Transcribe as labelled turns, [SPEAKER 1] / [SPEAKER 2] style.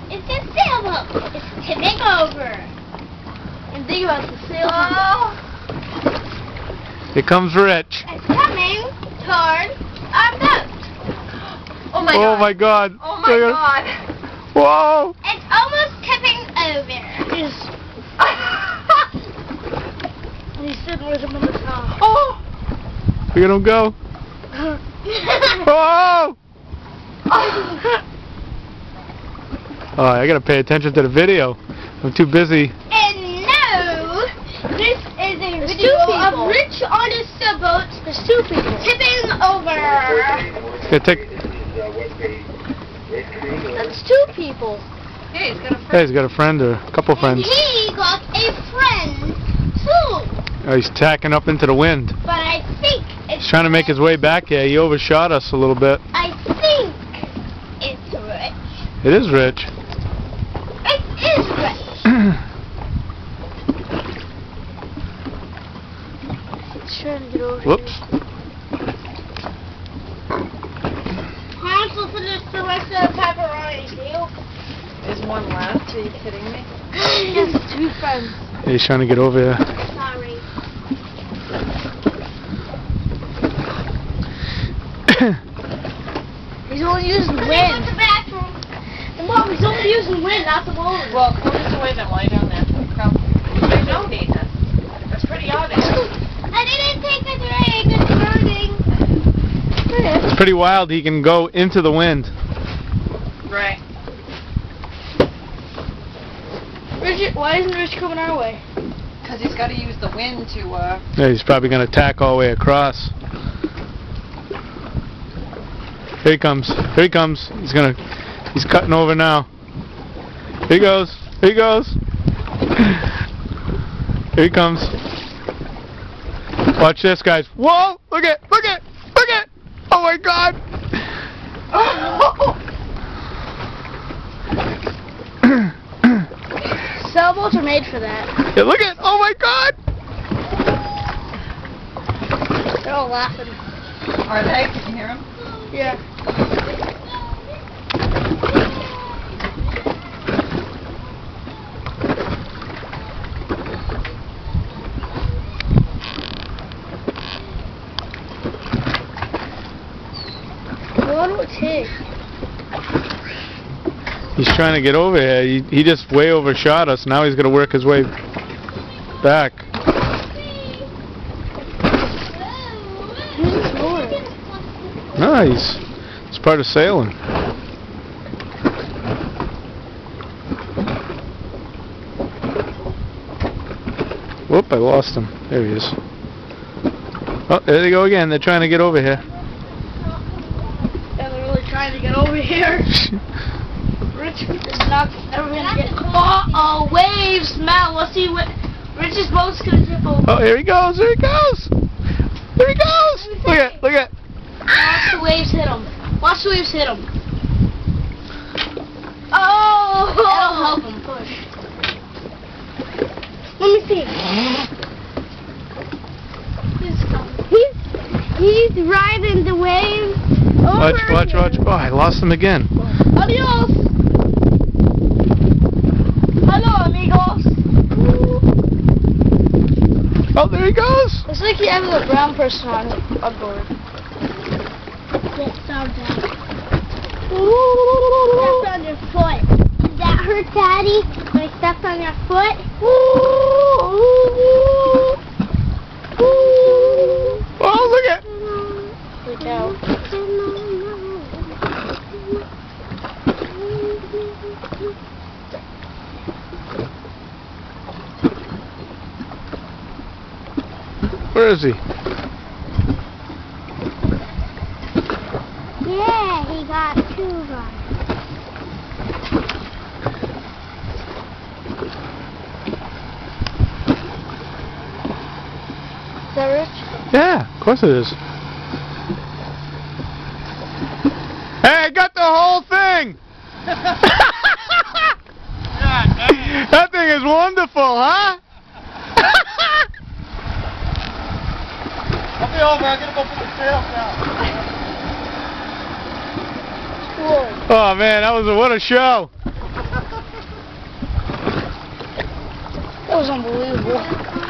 [SPEAKER 1] It's a sailboat. It's tipping over. And think about the sailboat.
[SPEAKER 2] Here comes Rich.
[SPEAKER 1] It's coming toward our boat.
[SPEAKER 3] Oh my god.
[SPEAKER 2] Oh my god.
[SPEAKER 3] Oh my god.
[SPEAKER 2] Whoa.
[SPEAKER 1] It's almost tipping over. He's sitting with him on the top.
[SPEAKER 3] Oh.
[SPEAKER 2] Look at him go. Whoa. Oh, I gotta pay attention to the video. I'm too busy.
[SPEAKER 1] And no, this is a video of Rich on a sailboat. There's two people tipping over.
[SPEAKER 2] Gonna take.
[SPEAKER 1] That's two people.
[SPEAKER 3] Hey, he's got a friend.
[SPEAKER 2] Hey, he's got a friend or a couple friends.
[SPEAKER 1] And he got a friend too.
[SPEAKER 2] Oh, he's tacking up into the wind.
[SPEAKER 1] But I think it's
[SPEAKER 2] He's trying to make his way back here. He overshot us a little bit.
[SPEAKER 1] I think it's Rich.
[SPEAKER 2] It is Rich.
[SPEAKER 1] It is Rich. It's trying to get over
[SPEAKER 2] Whoops.
[SPEAKER 1] How to finish the rest of the pepperoni, deal?
[SPEAKER 3] Is one left? Are you kidding me?
[SPEAKER 1] Yes, two friends.
[SPEAKER 2] Yeah, he's trying to get over here.
[SPEAKER 1] Sorry. He's only using wind. Go to the bathroom. And Mom, he's only using wind, not the motor.
[SPEAKER 3] Well, go this way then while you're down there. Come. I know, Nathan. That's pretty obvious.
[SPEAKER 1] I didn't take the drag. It's burning.
[SPEAKER 2] It's pretty wild. He can go into the wind.
[SPEAKER 3] Right.
[SPEAKER 1] Richard, why isn't Rich coming our way?
[SPEAKER 3] Because he's got to use the wind to,
[SPEAKER 2] Yeah, he's probably gonna tack all the way across. Here he comes. Here he comes. He's cutting over now. Here he goes. Here he goes. Here he comes. Watch this, guys. Whoa! Look at! Oh my God!
[SPEAKER 1] Sailboats are made for that.
[SPEAKER 2] Yeah, look at! Oh my God!
[SPEAKER 1] They're all laughing.
[SPEAKER 3] are they? Can you hear them?
[SPEAKER 1] Yeah. What would it take?
[SPEAKER 2] He's trying to get over here. He just way overshot us. Now he's going to work his way back. Nice. It's part of sailing. Whoop, I lost him. There he is. Oh, there they go again. They're trying to get over here.
[SPEAKER 1] Yeah, they're really trying to get over here. Rich is not ever gonna get. Oh, waves, Matt. Let's see what Rich's boat's gonna tip over.
[SPEAKER 2] Oh, here he goes. There he goes. There he goes. Look at.
[SPEAKER 1] Watch the waves hit him. Watch the waves hit him. Oh! That'll help him push. Let me see. He's riding the wave.
[SPEAKER 2] Watch. Oh, I lost him again.
[SPEAKER 1] Adios. Hello, amigos.
[SPEAKER 2] Oh, there he goes.
[SPEAKER 1] Looks like you have a brown person on board. Yes, down. Stepped on your foot. Did that hurt, Daddy? When I stepped on your foot?
[SPEAKER 2] Oh, look at.
[SPEAKER 1] Look out.
[SPEAKER 2] Where is he?
[SPEAKER 1] Yeah, he got 2 runs. Is that Rich?
[SPEAKER 2] Yeah, of course it is. Hey, I got the whole thing! That thing is wonderful, huh?
[SPEAKER 4] I'll be over. I'm gonna go put the sails down.
[SPEAKER 1] Cool.
[SPEAKER 2] Oh man, that was what a show!
[SPEAKER 1] That was unbelievable.